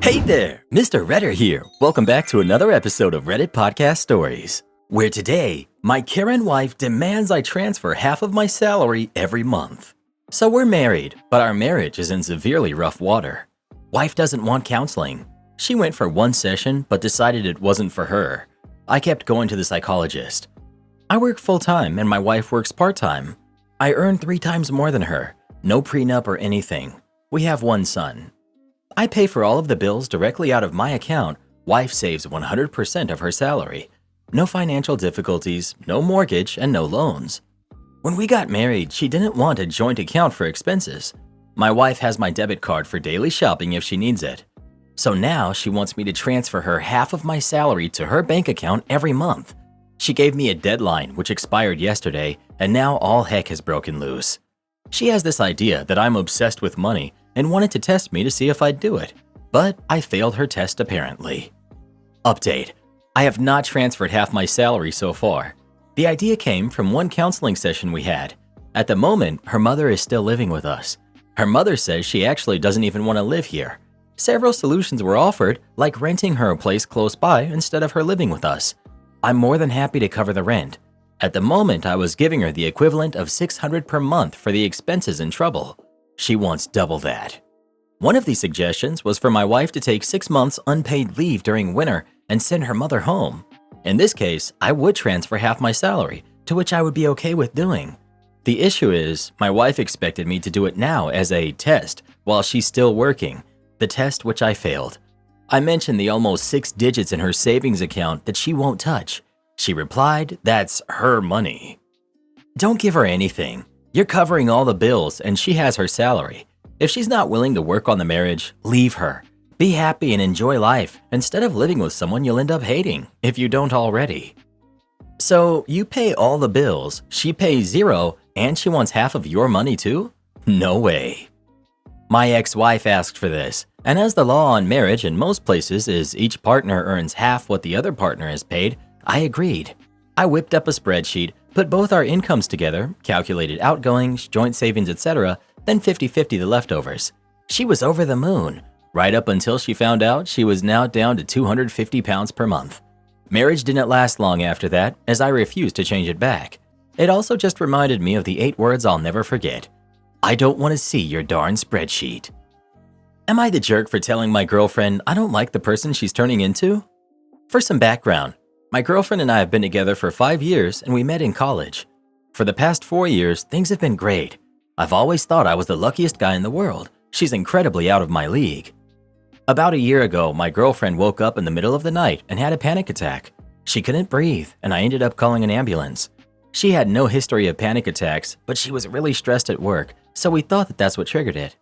Hey there, Mr. Redder here. Welcome back to another episode of Reddit Podcast Stories, where today, my Karen wife demands I transfer half of my salary every month. So we're married, but our marriage is in severely rough water. Wife doesn't want counseling. She went for one session, but decided it wasn't for her. I kept going to the psychologist. I work full-time and my wife works part-time. I earn 3 times more than her. No prenup or anything. We have one son. I pay for all of the bills directly out of my account. Wife saves 100% of her salary. No financial difficulties, no mortgage, and no loans. When we got married, she didn't want a joint account for expenses. My wife has my debit card for daily shopping if she needs it. So now she wants me to transfer her half of my salary to her bank account every month. She gave me a deadline which expired yesterday, and now all heck has broken loose. She has this idea that I'm obsessed with money and wanted to test me to see if I'd do it, but I failed her test apparently. Update: I have not transferred half my salary so far. The idea came from one counseling session we had. At the moment, her mother is still living with us. Her mother says she actually doesn't even want to live here. Several solutions were offered, like renting her a place close by instead of her living with us. I'm more than happy to cover the rent. At the moment, I was giving her the equivalent of $600 per month for the expenses and trouble. She wants double that. One of these suggestions was for my wife to take 6 months unpaid leave during winter and send her mother home. In this case, I would transfer half my salary, to which I would be okay with doing. The issue is, my wife expected me to do it now as a test while she's still working, the test which I failed. I mentioned the almost 6 digits in her savings account that she won't touch. She replied, that's her money. Don't give her anything. You're covering all the bills and she has her salary. If she's not willing to work on the marriage, leave her. Be happy and enjoy life instead of living with someone you'll end up hating if you don't already. So you pay all the bills, she pays 0, and she wants half of your money too? No way. My ex-wife asked for this, and as the law on marriage in most places is each partner earns half what the other partner has paid, I agreed. I whipped up a spreadsheet, put both our incomes together, calculated outgoings, joint savings, etc., then 50-50 the leftovers. She was over the moon, right up until she found out she was now down to 250 pounds per month. Marriage didn't last long after that, as I refused to change it back. It also just reminded me of the 8 words I'll never forget. I don't want to see your darn spreadsheet. Am I the jerk for telling my girlfriend I don't like the person she's turning into? For some background, my girlfriend and I have been together for 5 years and we met in college. For the past 4 years, things have been great. I've always thought I was the luckiest guy in the world. She's incredibly out of my league. About a year ago, my girlfriend woke up in the middle of the night and had a panic attack. She couldn't breathe and I ended up calling an ambulance. She had no history of panic attacks, but she was really stressed at work, so we thought that that's what triggered it.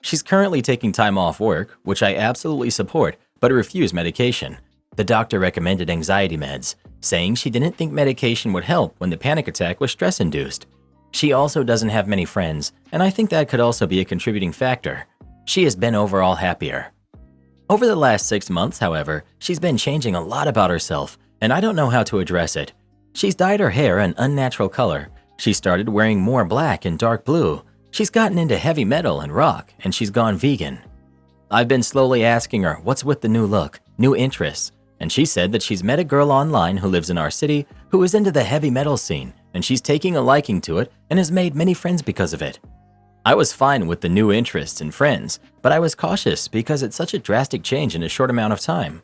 She's currently taking time off work, which I absolutely support, but refuse medication. The doctor recommended anxiety meds, saying she didn't think medication would help when the panic attack was stress-induced. She also doesn't have many friends, and I think that could also be a contributing factor. She has been overall happier. Over the last 6 months, however, she's been changing a lot about herself, and I don't know how to address it. She's dyed her hair an unnatural color. She started wearing more black and dark blue. She's gotten into heavy metal and rock, and she's gone vegan. I've been slowly asking her what's with the new look, new interests, and she said that she's met a girl online who lives in our city who is into the heavy metal scene, and she's taking a liking to it and has made many friends because of it. I was fine with the new interests and friends, but I was cautious because it's such a drastic change in a short amount of time.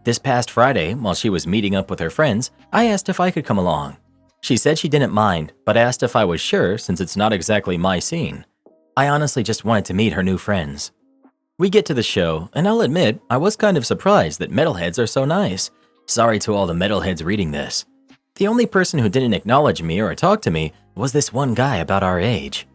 This past Friday, while she was meeting up with her friends, I asked if I could come along. She said she didn't mind, but asked if I was sure since it's not exactly my scene. I honestly just wanted to meet her new friends. We get to the show, and I'll admit I was kind of surprised that metalheads are so nice. Sorry to all the metalheads reading this. The only person who didn't acknowledge me or talk to me was this one guy about our age.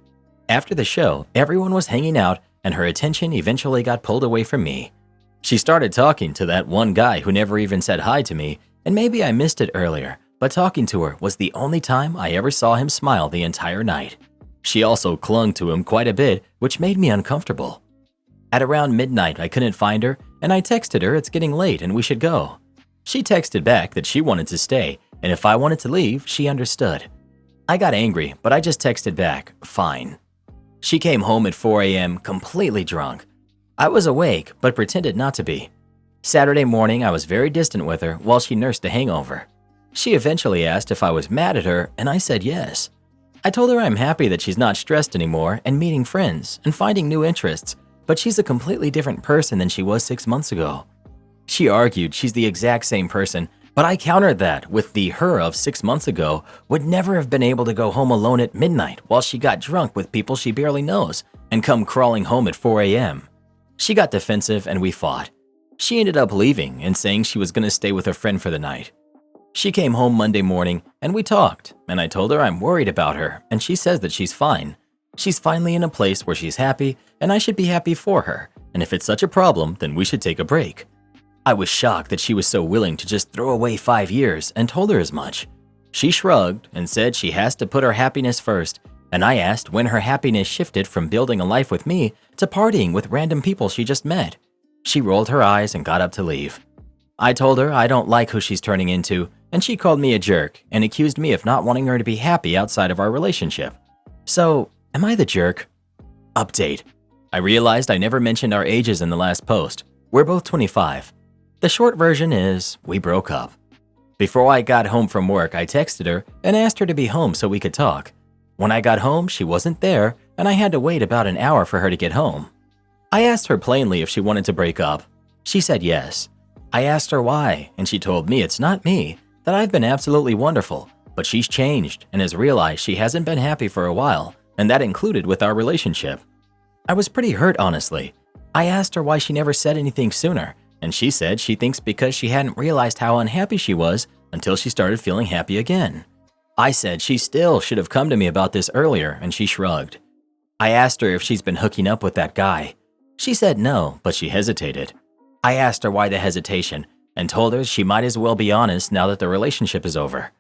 After the show, everyone was hanging out, and her attention eventually got pulled away from me. She started talking to that one guy who never even said hi to me, and maybe I missed it earlier, but talking to her was the only time I ever saw him smile the entire night. She also clung to him quite a bit, which made me uncomfortable. At around midnight, I couldn't find her, and I texted her it's getting late and we should go. She texted back that she wanted to stay, and if I wanted to leave, she understood. I got angry, but I just texted back, fine. She came home at 4 a.m. completely drunk. I was awake, but pretended not to be. Saturday morning, I was very distant with her while she nursed a hangover. She eventually asked if I was mad at her, and I said yes. I told her I'm happy that she's not stressed anymore and meeting friends and finding new interests, but she's a completely different person than she was 6 months ago. She argued she's the exact same person, but I countered that with the her of 6 months ago would never have been able to go home alone at midnight while she got drunk with people she barely knows and come crawling home at 4 a.m. She got defensive and we fought. She ended up leaving and saying she was going to stay with a friend for the night. She came home Monday morning and we talked, and I told her I'm worried about her, and she says that she's fine. She's finally in a place where she's happy, and I should be happy for her, and if it's such a problem, then we should take a break. I was shocked that she was so willing to just throw away 5 years and told her as much. She shrugged and said she has to put her happiness first, and I asked when her happiness shifted from building a life with me to partying with random people she just met. She rolled her eyes and got up to leave. I told her I don't like who she's turning into, and she called me a jerk and accused me of not wanting her to be happy outside of our relationship. So, am I the jerk? Update. I realized I never mentioned our ages in the last post. We're both 25. The short version is, we broke up. Before I got home from work, I texted her and asked her to be home so we could talk. When I got home, she wasn't there, and I had to wait about an hour for her to get home. I asked her plainly if she wanted to break up. She said yes. I asked her why, and she told me it's not me, that I've been absolutely wonderful, but she's changed and has realized she hasn't been happy for a while, and that included with our relationship. I was pretty hurt, honestly. I asked her why she never said anything sooner, and she said she thinks because she hadn't realized how unhappy she was until she started feeling happy again. I said she still should have come to me about this earlier, and she shrugged. I asked her if she's been hooking up with that guy. She said no, but she hesitated. I asked her why the hesitation and told her she might as well be honest now that the relationship is over.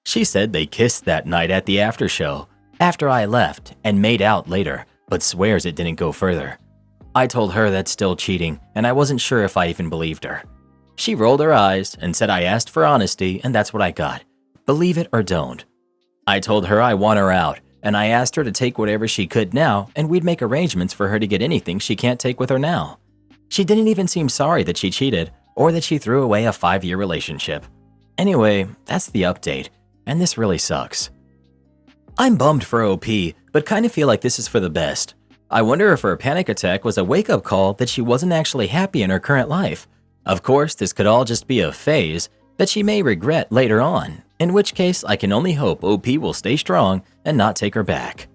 She said they kissed that night at the after show after I left and made out later, but swears it didn't go further. I told her that's still cheating, and I wasn't sure if I even believed her. She rolled her eyes and said I asked for honesty, and that's what I got. Believe it or don't. I told her I want her out, and I asked her to take whatever she could now, and we'd make arrangements for her to get anything she can't take with her now. She didn't even seem sorry that she cheated or that she threw away a 5-year relationship. Anyway, that's the update, and this really sucks. I'm bummed for OP, but kind of feel like this is for the best. I wonder if her panic attack was a wake-up call that she wasn't actually happy in her current life. Of course, this could all just be a phase that she may regret later on, in which case I can only hope OP will stay strong and not take her back.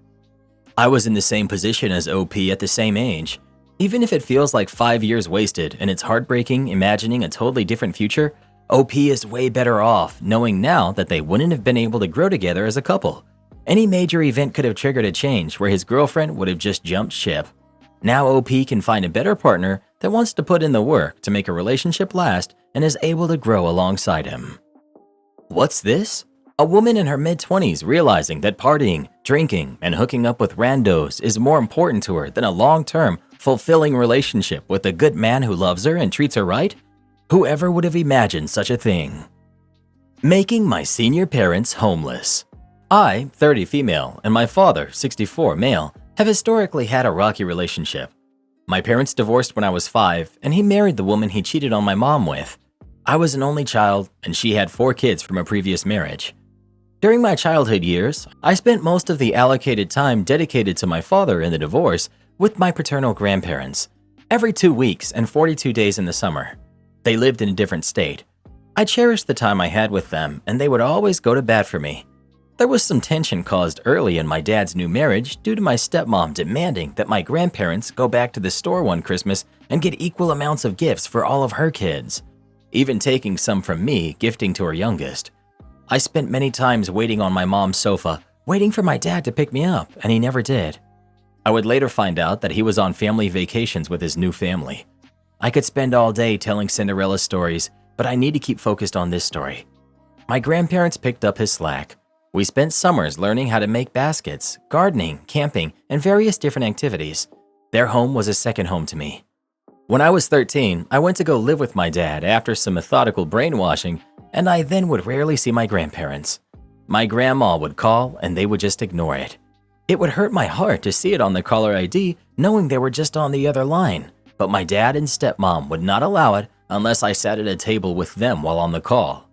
I was in the same position as OP at the same age. Even if it feels like 5 years wasted and it's heartbreaking imagining a totally different future, OP is way better off knowing now that they wouldn't have been able to grow together as a couple. Any major event could have triggered a change where his girlfriend would have just jumped ship. Now OP can find a better partner that wants to put in the work to make a relationship last and is able to grow alongside him. What's this? A woman in her mid-20s realizing that partying, drinking, and hooking up with randos is more important to her than a long-term, fulfilling relationship with a good man who loves her and treats her right? Whoever would have imagined such a thing? Making my senior parents homeless. I, 30 female, and my father, 64 male, have historically had a rocky relationship. My parents divorced when I was 5, and he married the woman he cheated on my mom with. I was an only child, and she had 4 kids from a previous marriage. During my childhood years, I spent most of the allocated time dedicated to my father in the divorce with my paternal grandparents, every 2 weeks and 42 days in the summer. They lived in a different state. I cherished the time I had with them, and they would always go to bat for me. There was some tension caused early in my dad's new marriage due to my stepmom demanding that my grandparents go back to the store one Christmas and get equal amounts of gifts for all of her kids, even taking some from me, gifting to her youngest. I spent many times waiting on my mom's sofa, waiting for my dad to pick me up, and he never did. I would later find out that he was on family vacations with his new family. I could spend all day telling Cinderella stories, but I need to keep focused on this story. My grandparents picked up his slack. We spent summers learning how to make baskets, gardening, camping, and various different activities. Their home was a second home to me. When I was 13, I went to go live with my dad after some methodical brainwashing, and I then would rarely see my grandparents. My grandma would call, and they would just ignore it. It would hurt my heart to see it on the caller ID, knowing they were just on the other line. but my dad and stepmom would not allow it unless I sat at a table with them while on the call.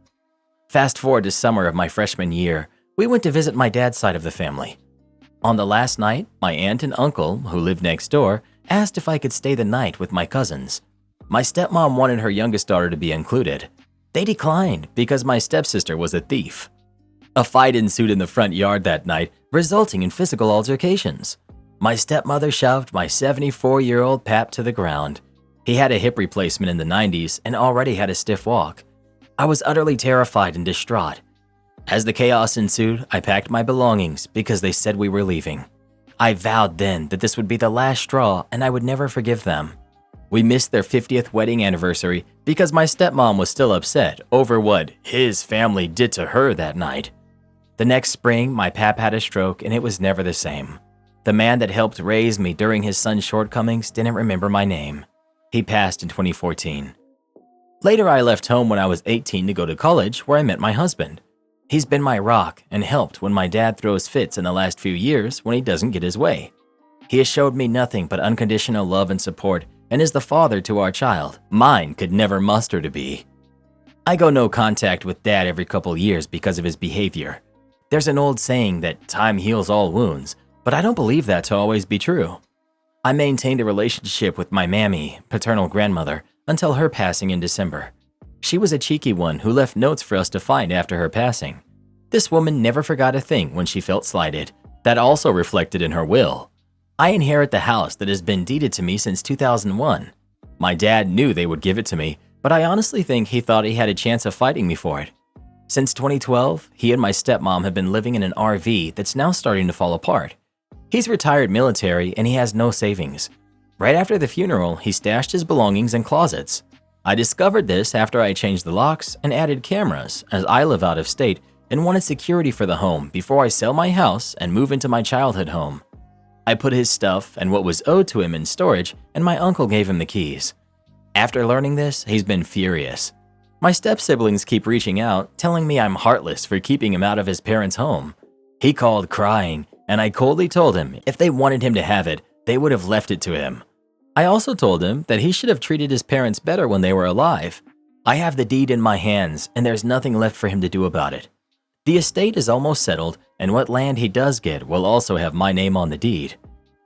Fast forward to summer of my freshman year, we went to visit my dad's side of the family. On the last night, my aunt and uncle, who lived next door, asked if I could stay the night with my cousins. My stepmom wanted her youngest daughter to be included. They declined because my stepsister was a thief. A fight ensued in the front yard that night, resulting in physical altercations. My stepmother shoved my 74-year-old pap to the ground. He had a hip replacement in the 90s and already had a stiff walk. I was utterly terrified and distraught. As the chaos ensued, I packed my belongings because they said we were leaving. I vowed then that this would be the last straw and I would never forgive them. We missed their 50th wedding anniversary because my stepmom was still upset over what his family did to her that night. The next spring, my pap had a stroke and it was never the same. The man that helped raise me during his son's shortcomings didn't remember my name. He passed in 2014. Later, I left home when I was 18 to go to college, where I met my husband. He's been my rock and helped when my dad throws fits in the last few years when he doesn't get his way. He has showed me nothing but unconditional love and support and is the father to our child mine could never muster to be. I go no contact with dad every couple years because of his behavior. There's an old saying that time heals all wounds, but I don't believe that to always be true. I maintained a relationship with my mammy, paternal grandmother, until her passing in December. She was a cheeky one who left notes for us to find after her passing. This woman never forgot a thing when she felt slighted. That also reflected in her will. I inherit the house that has been deeded to me since 2001. My dad knew they would give it to me, but I honestly think he thought he had a chance of fighting me for it. Since 2012, he and my stepmom have been living in an RV that's now starting to fall apart. He's retired military and he has no savings. Right after the funeral, he stashed his belongings in closets. I discovered this after I changed the locks and added cameras, as I live out of state and wanted security for the home before I sell my house and move into my childhood home. I put his stuff and what was owed to him in storage, and my uncle gave him the keys. After learning this, he's been furious. My step-siblings keep reaching out, telling me I'm heartless for keeping him out of his parents' home. He called crying, and I coldly told him if they wanted him to have it, they would have left it to him. I also told him that he should have treated his parents better when they were alive. I have the deed in my hands, and there's nothing left for him to do about it. The estate is almost settled, and what land he does get will also have my name on the deed.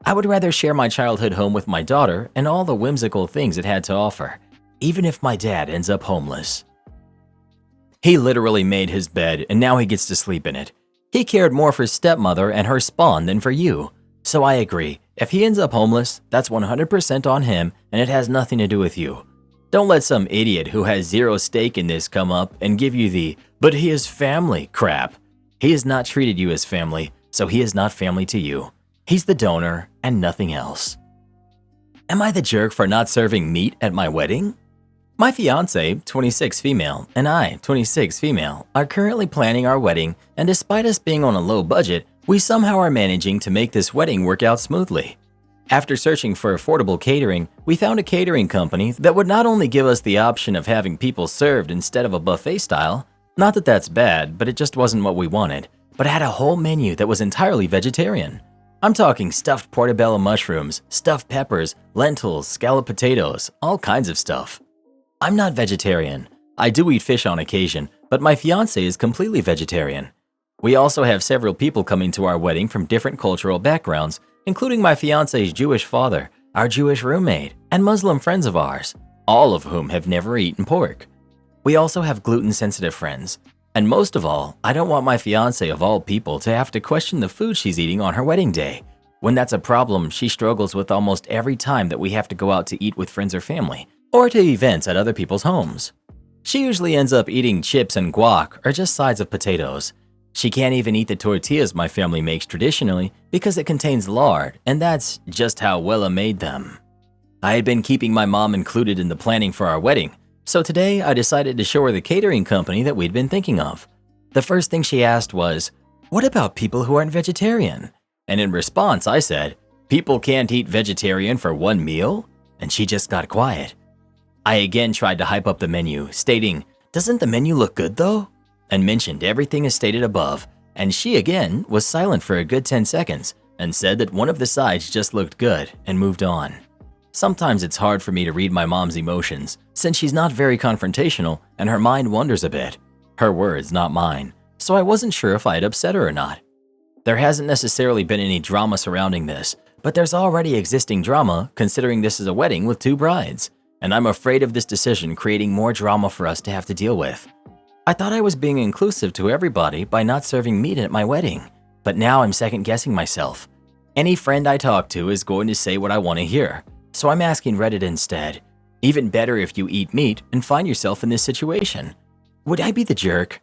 I would rather share my childhood home with my daughter and all the whimsical things it had to offer, even if my dad ends up homeless. He literally made his bed, and now he gets to sleep in it. He cared more for stepmother and her spawn than for you. So I agree, if he ends up homeless, that's 100% on him and it has nothing to do with you. Don't let some idiot who has zero stake in this come up and give you the "but he is family" crap. He has not treated you as family, so he is not family to you. He's the donor and nothing else. Am I the jerk for not serving meat at my wedding? My fiance, 26 female, and I, 26 female, are currently planning our wedding, and despite us being on a low budget, we somehow are managing to make this wedding work out smoothly. After searching for affordable catering, we found a catering company that would not only give us the option of having people served instead of a buffet style, not that that's bad, but it just wasn't what we wanted, but had a whole menu that was entirely vegetarian. I'm talking stuffed portobello mushrooms, stuffed peppers, lentils, scalloped potatoes, all kinds of stuff. I'm not vegetarian. I do eat fish on occasion, but my fiance is completely vegetarian. We also have several people coming to our wedding from different cultural backgrounds, including my fiance's Jewish father, our Jewish roommate, and Muslim friends of ours, all of whom have never eaten pork. We also have gluten-sensitive friends. And most of all, I don't want my fiance of all people to have to question the food she's eating on her wedding day. When that's a problem she struggles with almost every time that we have to go out to eat with friends or family, or to events at other people's homes. She usually ends up eating chips and guac or just sides of potatoes. She can't even eat the tortillas my family makes traditionally because it contains lard, and that's just how Wella made them. I had been keeping my mom included in the planning for our wedding, so today I decided to show her the catering company that we'd been thinking of. The first thing she asked was, "What about people who aren't vegetarian?" And in response I said, "People can't eat vegetarian for one meal?" And she just got quiet. I again tried to hype up the menu, stating, "Doesn't the menu look good though?" And mentioned everything as stated above, and she again was silent for a good 10 seconds and said that one of the sides just looked good and moved on. Sometimes it's hard for me to read my mom's emotions since she's not very confrontational and her mind wanders a bit. Her words, not mine, so I wasn't sure if I had upset her or not. There hasn't necessarily been any drama surrounding this, but there's already existing drama considering this is a wedding with 2 brides, and I'm afraid of this decision creating more drama for us to have to deal with. I thought I was being inclusive to everybody by not serving meat at my wedding, but now I'm second-guessing myself. Any friend I talk to is going to say what I want to hear, so I'm asking Reddit instead. Even better if you eat meat and find yourself in this situation. Would I be the jerk?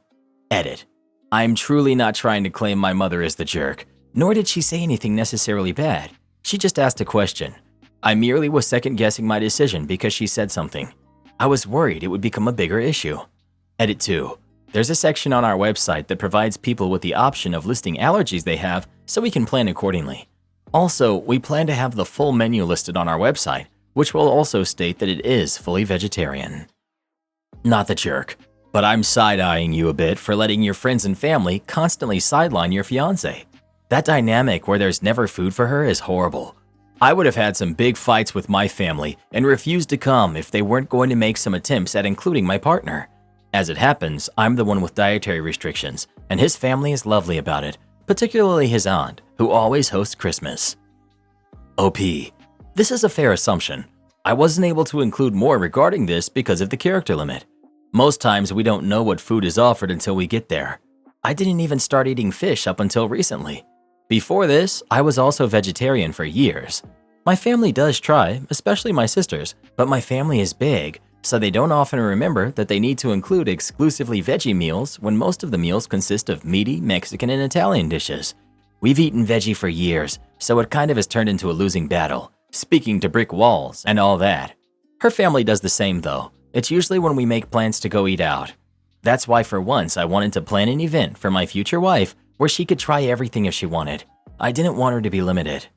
Edit. I'm truly not trying to claim my mother as the jerk, nor did she say anything necessarily bad. She just asked a question. I merely was second-guessing my decision because she said something. I was worried it would become a bigger issue. Edit 2. There's a section on our website that provides people with the option of listing allergies they have so we can plan accordingly. Also, we plan to have the full menu listed on our website, which will also state that it is fully vegetarian. Not the jerk, but I'm side-eyeing you a bit for letting your friends and family constantly sideline your fiancé. That dynamic where there's never food for her is horrible. I would have had some big fights with my family and refused to come if they weren't going to make some attempts at including my partner. As it happens, I'm the one with dietary restrictions, and his family is lovely about it, particularly his aunt, who always hosts Christmas. OP. This is a fair assumption. I wasn't able to include more regarding this because of the character limit. Most times we don't know what food is offered until we get there. I didn't even start eating fish up until recently. Before this, I was also vegetarian for years. My family does try, especially my sisters, but my family is big, so they don't often remember that they need to include exclusively veggie meals when most of the meals consist of meaty Mexican and Italian dishes. We've eaten veggie for years, so it kind of has turned into a losing battle, speaking to brick walls and all that. Her family does the same though. It's usually when we make plans to go eat out. That's why for once I wanted to plan an event for my future wife where she could try everything if she wanted. I didn't want her to be limited.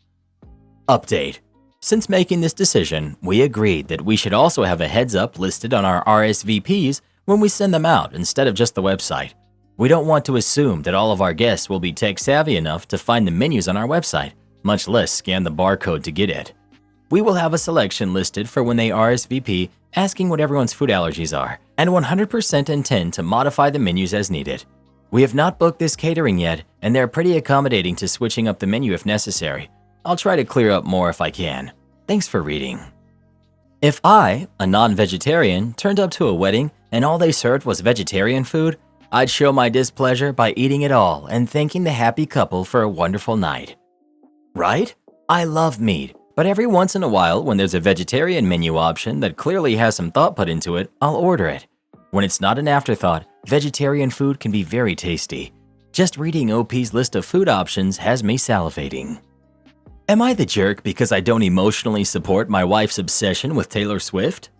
Update. Since making this decision, we agreed that we should also have a heads up listed on our RSVPs when we send them out instead of just the website. We don't want to assume that all of our guests will be tech savvy enough to find the menus on our website, much less scan the barcode to get it. We will have a selection listed for when they RSVP asking what everyone's food allergies are, and 100% intend to modify the menus as needed. We have not booked this catering yet, and they're pretty accommodating to switching up the menu if necessary. I'll try to clear up more if I can. Thanks for reading. If I, a non-vegetarian, turned up to a wedding and all they served was vegetarian food, I'd show my displeasure by eating it all and thanking the happy couple for a wonderful night. Right? I love meat, but every once in a while when there's a vegetarian menu option that clearly has some thought put into it, I'll order it. When it's not an afterthought, vegetarian food can be very tasty. Just reading OP's list of food options has me salivating. Am I the jerk because I don't emotionally support my wife's obsession with Taylor Swift?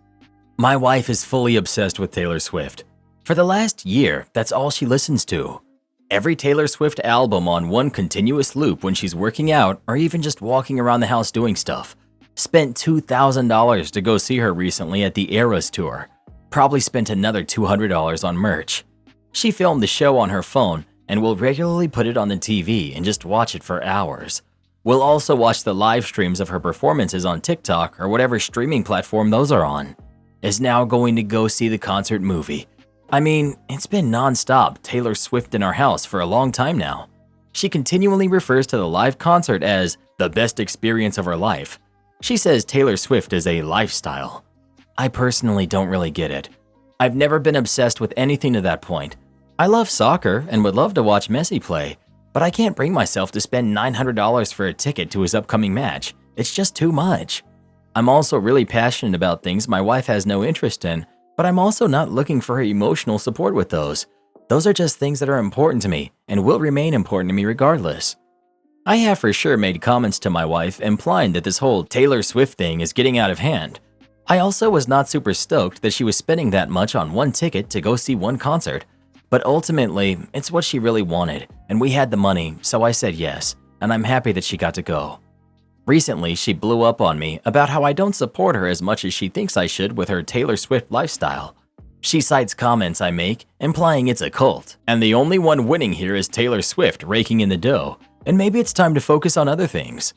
My wife is fully obsessed with Taylor Swift. For the last year, that's all she listens to. Every Taylor Swift album on one continuous loop when she's working out or even just walking around the house doing stuff. Spent $2,000 to go see her recently at the Eras tour. Probably spent another $200 on merch. She filmed the show on her phone and will regularly put it on the TV and just watch it for hours. We'll also watch the live streams of her performances on TikTok or whatever streaming platform those are on. Is now going to go see the concert movie. I mean, it's been non-stop Taylor Swift in our house for a long time now. She continually refers to the live concert as the best experience of her life. She says Taylor Swift is a lifestyle. I personally don't really get it. I've never been obsessed with anything to that point. I love soccer and would love to watch Messi play, but I can't bring myself to spend $900 for a ticket to his upcoming match. It's just too much. I'm also really passionate about things my wife has no interest in, but I'm also not looking for her emotional support with those. Those are just things that are important to me and will remain important to me regardless. I have for sure made comments to my wife implying that this whole Taylor Swift thing is getting out of hand. I also was not super stoked that she was spending that much on one ticket to go see one concert. But ultimately, it's what she really wanted, and we had the money, so I said yes, and I'm happy that she got to go. Recently, she blew up on me about how I don't support her as much as she thinks I should with her Taylor Swift lifestyle. She cites comments I make, implying it's a cult, and the only one winning here is Taylor Swift raking in the dough, and maybe it's time to focus on other things.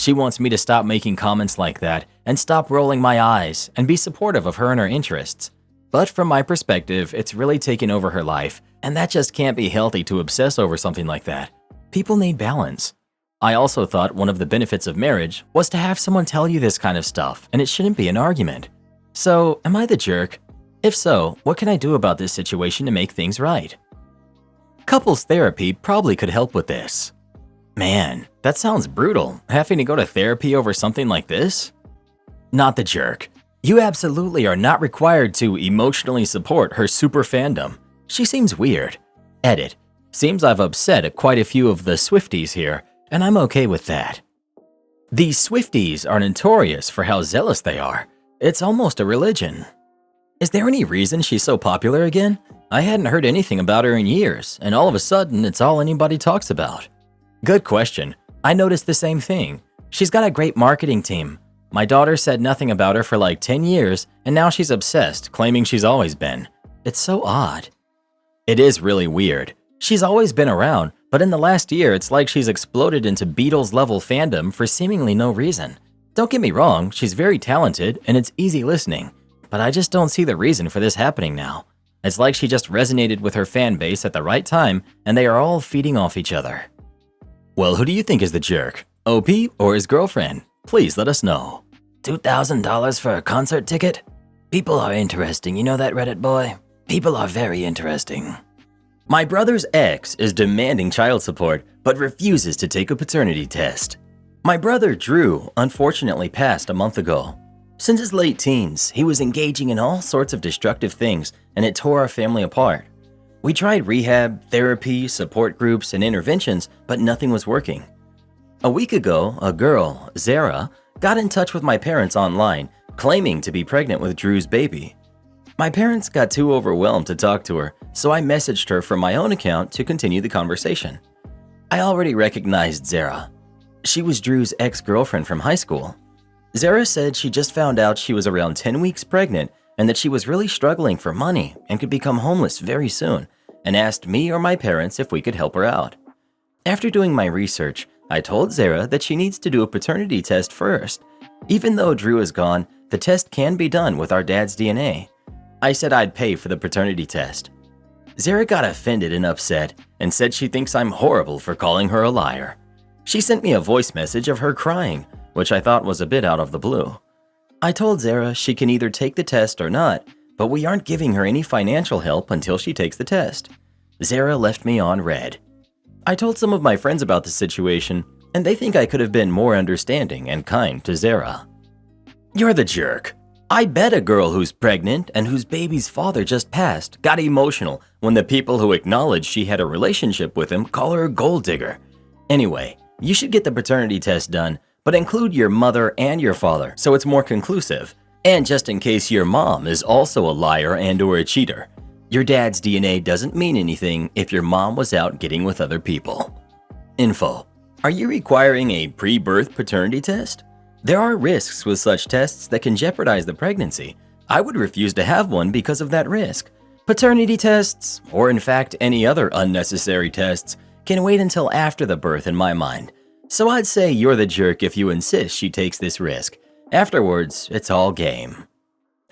She wants me to stop making comments like that and stop rolling my eyes and be supportive of her and her interests. But from my perspective, it's really taken over her life, and that just can't be healthy to obsess over something like that. People need balance. I also thought one of the benefits of marriage was to have someone tell you this kind of stuff, and it shouldn't be an argument. So, am I the jerk? If so, what can I do about this situation to make things right? Couples therapy probably could help with this. Man, that sounds brutal, having to go to therapy over something like this? Not the jerk. You absolutely are not required to emotionally support her super fandom. She seems weird. Edit. Seems I've upset quite a few of the Swifties here, and I'm okay with that. These Swifties are notorious for how zealous they are. It's almost a religion. Is there any reason she's so popular again? I hadn't heard anything about her in years, and all of a sudden, it's all anybody talks about. Good question. I noticed the same thing. She's got a great marketing team. My daughter said nothing about her for like 10 years, and now she's obsessed, claiming she's always been. It's so odd. It is really weird. She's always been around, but in the last year, it's like she's exploded into Beatles-level fandom for seemingly no reason. Don't get me wrong, she's very talented, and it's easy listening. But I just don't see the reason for this happening now. It's like she just resonated with her fan base at the right time, and they are all feeding off each other. Well, who do you think is the jerk? OP or his girlfriend? Please let us know. $2,000 for a concert ticket? People are interesting, you know that, Reddit boy? People are very interesting. My brother's ex is demanding child support, but refuses to take a paternity test. My brother Drew unfortunately passed a month ago. Since his late teens, he was engaging in all sorts of destructive things, and it tore our family apart. We tried rehab, therapy, support groups, and interventions, but nothing was working. A week ago, a girl, Zara, got in touch with my parents online, claiming to be pregnant with Drew's baby. My parents got too overwhelmed to talk to her, so I messaged her from my own account to continue the conversation. I already recognized Zara. She was Drew's ex-girlfriend from high school. Zara said she just found out she was around 10 weeks pregnant and that she was really struggling for money and could become homeless very soon, and asked me or my parents if we could help her out. After doing my research, I told Zara that she needs to do a paternity test first. Even though Drew is gone, the test can be done with our dad's DNA. I said I'd pay for the paternity test. Zara got offended and upset and said she thinks I'm horrible for calling her a liar. She sent me a voice message of her crying, which I thought was a bit out of the blue. I told Zara she can either take the test or not, but we aren't giving her any financial help until she takes the test. Zara left me on red. I told some of my friends about the situation, and they think I could have been more understanding and kind to Zara. You're the jerk. I bet a girl who's pregnant and whose baby's father just passed got emotional when the people who acknowledged she had a relationship with him call her a gold digger. Anyway, you should get the paternity test done, but include your mother and your father so it's more conclusive. And just in case your mom is also a liar and/or a cheater. Your dad's DNA doesn't mean anything if your mom was out getting with other people. Info. Are you requiring a pre-birth paternity test? There are risks with such tests that can jeopardize the pregnancy. I would refuse to have one because of that risk. Paternity tests, or in fact any other unnecessary tests, can wait until after the birth in my mind. So I'd say you're the jerk if you insist she takes this risk. Afterwards, it's all game.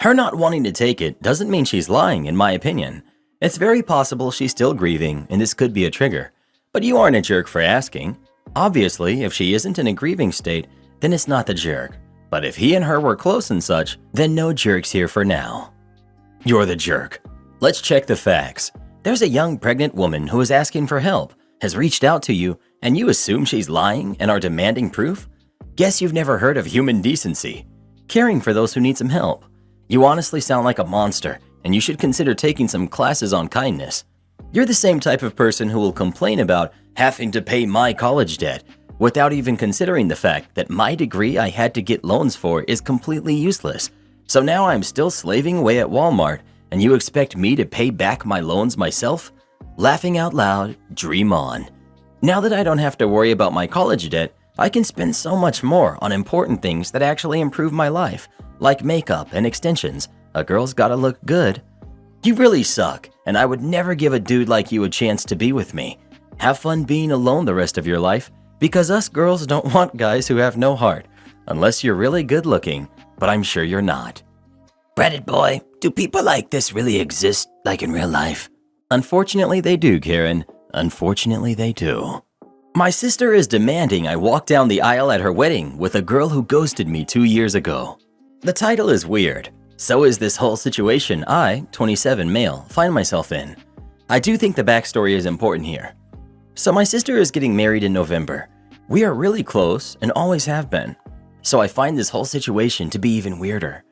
Her not wanting to take it doesn't mean she's lying, in my opinion. It's very possible she's still grieving, and this could be a trigger. But you aren't a jerk for asking. Obviously, if she isn't in a grieving state, then it's not the jerk. But if he and her were close and such, then no jerks here for now. You're the jerk. Let's check the facts. There's a young pregnant woman who is asking for help, has reached out to you, and you assume she's lying and are demanding proof? Guess you've never heard of human decency. Caring for those who need some help. You honestly sound like a monster, and you should consider taking some classes on kindness. You're the same type of person who will complain about having to pay my college debt without even considering the fact that my degree I had to get loans for is completely useless. So now I'm still slaving away at Walmart, and you expect me to pay back my loans myself? Laughing out loud, dream on. Now that I don't have to worry about my college debt, I can spend so much more on important things that actually improve my life, like makeup and extensions. A girl's gotta look good. You really suck, and I would never give a dude like you a chance to be with me. Have fun being alone the rest of your life. Because us girls don't want guys who have no heart, unless you're really good looking, but I'm sure you're not. Reddit boy, do people like this really exist, like in real life? Unfortunately they do, Karen. Unfortunately they do. My sister is demanding I walk down the aisle at her wedding with a girl who ghosted me 2 years ago. The title is weird. So is this whole situation I, 27 male, find myself in. I do think the backstory is important here. So my sister is getting married in November. We are really close and always have been. So I find this whole situation to be even weirder.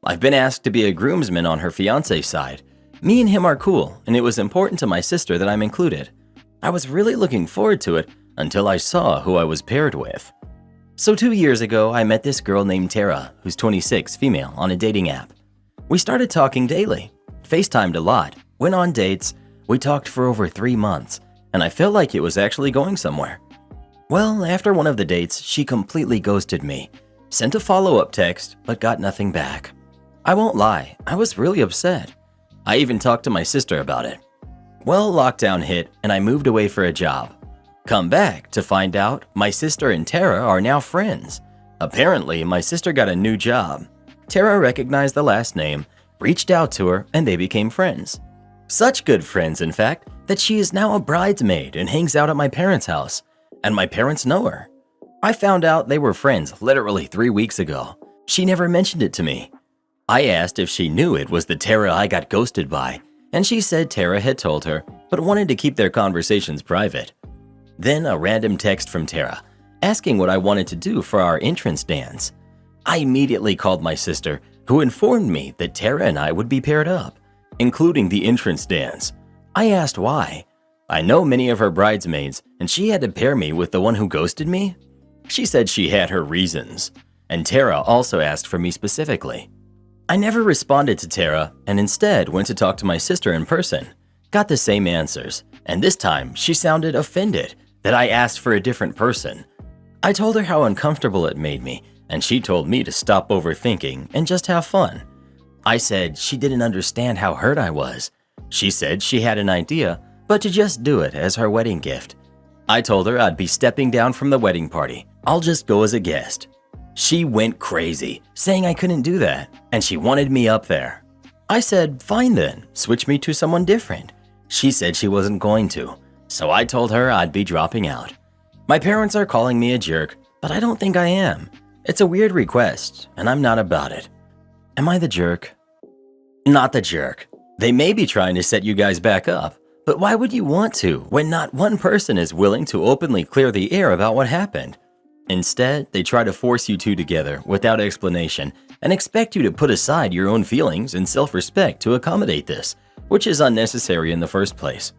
I've been asked to be a groomsman on her fiance's side. Me and him are cool, and it was important to my sister that I'm included. I was really looking forward to it until I saw who I was paired with. So 2 years ago, I met this girl named Tara, who's 26, female, on a dating app. We started talking daily, FaceTimed a lot, went on dates, we talked for over 3 months, and I felt like it was actually going somewhere. Well, after one of the dates, she completely ghosted me, sent a follow-up text, but got nothing back. I won't lie, I was really upset. I even talked to my sister about it. Well, lockdown hit, and I moved away for a job. Come back to find out my sister and Tara are now friends. Apparently, my sister got a new job. Tara recognized the last name, reached out to her, and they became friends. Such good friends, in fact, that she is now a bridesmaid and hangs out at my parents' house. And my parents know her. I found out they were friends literally 3 weeks ago. She never mentioned it to me. I asked if she knew it was the Tara I got ghosted by, and she said Tara had told her, but wanted to keep their conversations private. Then a random text from Tara, asking what I wanted to do for our entrance dance. I immediately called my sister, who informed me that Tara and I would be paired up, including the entrance dance. I asked why. I know many of her bridesmaids, and she had to pair me with the one who ghosted me? She said she had her reasons, and Tara also asked for me specifically. I never responded to Tara, and instead went to talk to my sister in person. Got the same answers, and this time she sounded offended that I asked for a different person. I told her how uncomfortable it made me, and she told me to stop overthinking and just have fun. I said she didn't understand how hurt I was. She said she had an idea, but to just do it as her wedding gift. I told her I'd be stepping down from the wedding party. I'll just go as a guest. She went crazy, saying I couldn't do that, and she wanted me up there. I said, fine then, switch me to someone different. She said she wasn't going to, so I told her I'd be dropping out. My parents are calling me a jerk, but I don't think I am. It's a weird request, and I'm not about it. Am I the jerk? Not the jerk. They may be trying to set you guys back up, but why would you want to when not one person is willing to openly clear the air about what happened? Instead, they try to force you two together without explanation and expect you to put aside your own feelings and self-respect to accommodate this, which is unnecessary in the first place.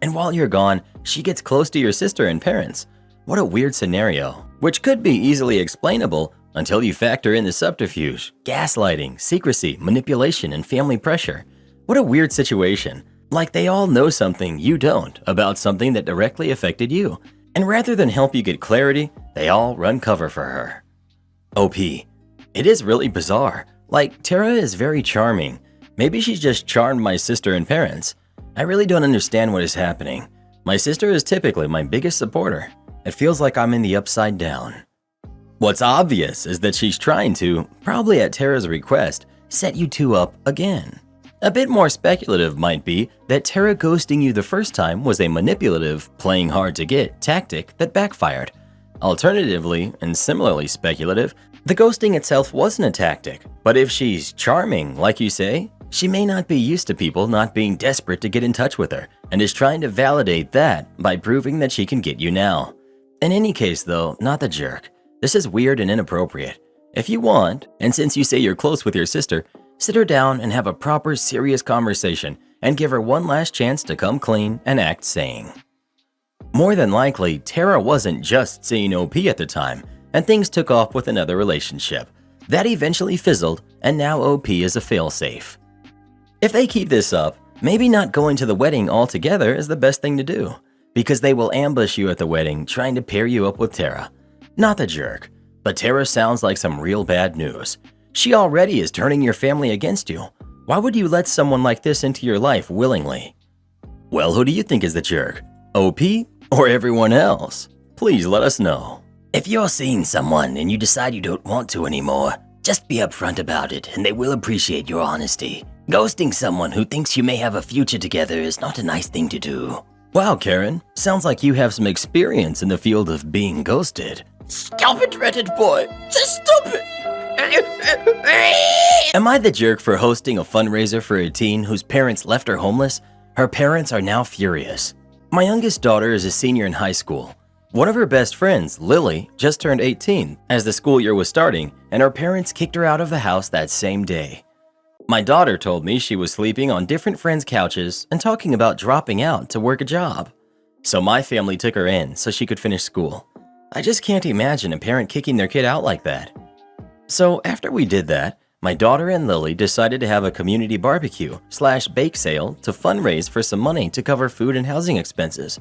And while you're gone, she gets close to your sister and parents. What a weird scenario, which could be easily explainable until you factor in the subterfuge, gaslighting, secrecy, manipulation, and family pressure. What a weird situation. Like they all know something you don't about something that directly affected you. And rather than help you get clarity, they all run cover for her. OP. It is really bizarre. Like, Tara is very charming. Maybe she's just charmed my sister and parents. I really don't understand what is happening. My sister is typically my biggest supporter. It feels like I'm in the upside down. What's obvious is that she's trying to, probably at Tara's request, set you two up again. A bit more speculative might be that Tara ghosting you the first time was a manipulative, playing hard to get tactic that backfired. Alternatively, and similarly speculative, the ghosting itself wasn't a tactic, but if she's charming, like you say, she may not be used to people not being desperate to get in touch with her and is trying to validate that by proving that she can get you now. In any case though, not the jerk. This is weird and inappropriate. If you want, and since you say you're close with your sister, sit her down and have a proper, serious conversation and give her one last chance to come clean and act sane. More than likely, Tara wasn't just seeing OP at the time, and things took off with another relationship. That eventually fizzled, and now OP is a failsafe. If they keep this up, maybe not going to the wedding altogether is the best thing to do, because they will ambush you at the wedding trying to pair you up with Tara. Not the jerk, but Tara sounds like some real bad news. She already is turning your family against you. Why would you let someone like this into your life willingly? Well, who do you think is the jerk? OP or everyone else? Please let us know. If you're seeing someone and you decide you don't want to anymore, just be upfront about it and they will appreciate your honesty. Ghosting someone who thinks you may have a future together is not a nice thing to do. Wow, Karen, sounds like you have some experience in the field of being ghosted. Stop it, Reddit boy! Just stop it! Am I the jerk for hosting a fundraiser for a teen whose parents left her homeless? Her parents are now furious. My youngest daughter is a senior in high school. One of her best friends, Lily, just turned 18 as the school year was starting, and her parents kicked her out of the house that same day. My daughter told me she was sleeping on different friends' couches and talking about dropping out to work a job. So my family took her in so she could finish school. I just can't imagine a parent kicking their kid out like that. So after we did that, my daughter and Lily decided to have a community barbecue/bake sale to fundraise for some money to cover food and housing expenses.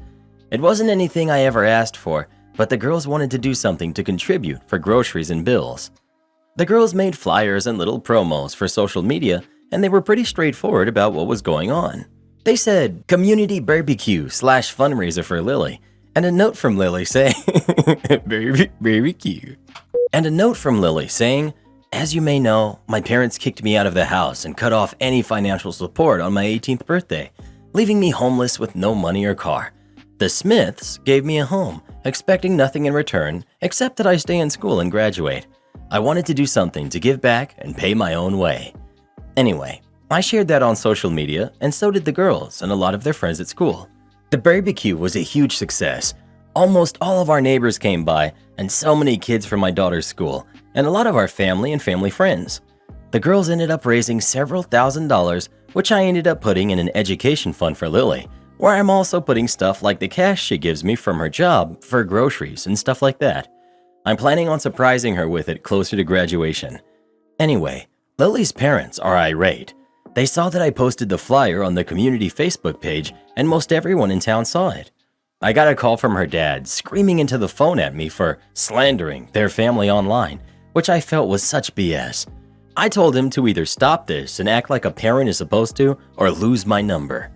It wasn't anything I ever asked for, but the girls wanted to do something to contribute for groceries and bills. The girls made flyers and little promos for social media, and they were pretty straightforward about what was going on. They said, community barbecue/fundraiser for Lily, and a note from Lily saying, barbecue. And a note from Lily saying, as you may know, my parents kicked me out of the house and cut off any financial support on my 18th birthday, leaving me homeless with no money or car. The Smiths gave me a home, expecting nothing in return except that I stay in school and graduate. I wanted to do something to give back and pay my own way. Anyway, I shared that on social media, and so did the girls and a lot of their friends at school. The barbecue was a huge success. Almost all of our neighbors came by, and so many kids from my daughter's school, and a lot of our family and family friends. The girls ended up raising several $1,000s, which I ended up putting in an education fund for Lily, where I'm also putting stuff like the cash she gives me from her job for groceries and stuff like that. I'm planning on surprising her with it closer to graduation. Anyway, Lily's parents are irate. They saw that I posted the flyer on the community Facebook page, and most everyone in town saw it. I got a call from her dad screaming into the phone at me for slandering their family online, which I felt was such BS. I told him to either stop this and act like a parent is supposed to, or lose my number.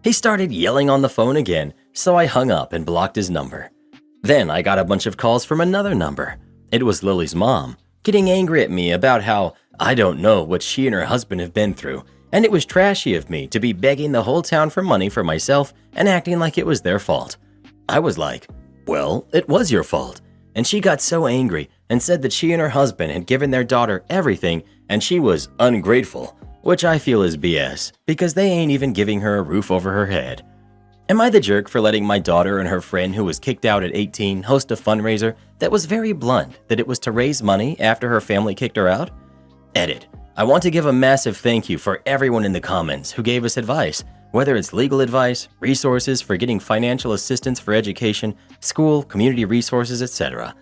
He started yelling on the phone again, so I hung up and blocked his number. Then I got a bunch of calls from another number. It was Lily's mom, getting angry at me about how I don't know what she and her husband have been through, and it was trashy of me to be begging the whole town for money for myself and acting like it was their fault. I was like, well, it was your fault. And she got so angry and said that she and her husband had given their daughter everything and she was ungrateful, which I feel is BS because they ain't even giving her a roof over her head. Am I the jerk for letting my daughter and her friend who was kicked out at 18 host a fundraiser that was very blunt that it was to raise money after her family kicked her out? Edit. I want to give a massive thank you for everyone in the comments who gave us advice, whether it's legal advice, resources for getting financial assistance for education, school, community resources, etc.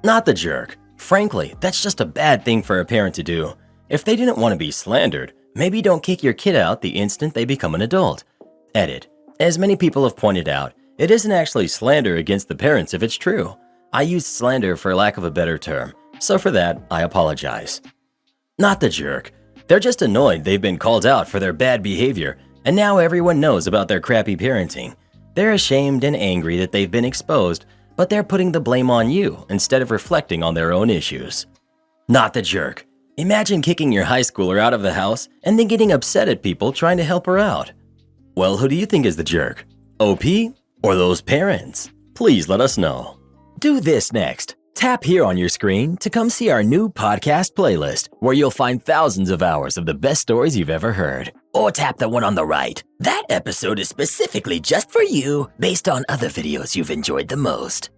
Not the jerk. Frankly, that's just a bad thing for a parent to do. If they didn't want to be slandered, maybe don't kick your kid out the instant they become an adult. Edit. As many people have pointed out, it isn't actually slander against the parents if it's true. I used slander for lack of a better term, so for that, I apologize. Not the jerk. They're just annoyed they've been called out for their bad behavior, and now everyone knows about their crappy parenting. They're ashamed and angry that they've been exposed, but they're putting the blame on you instead of reflecting on their own issues. Not the jerk. Imagine kicking your high schooler out of the house and then getting upset at people trying to help her out. Well, who do you think is the jerk? OP or those parents? Please let us know. Do this next. Tap here on your screen to come see our new podcast playlist, where you'll find thousands of hours of the best stories you've ever heard. Or tap the one on the right. That episode is specifically just for you, based on other videos you've enjoyed the most.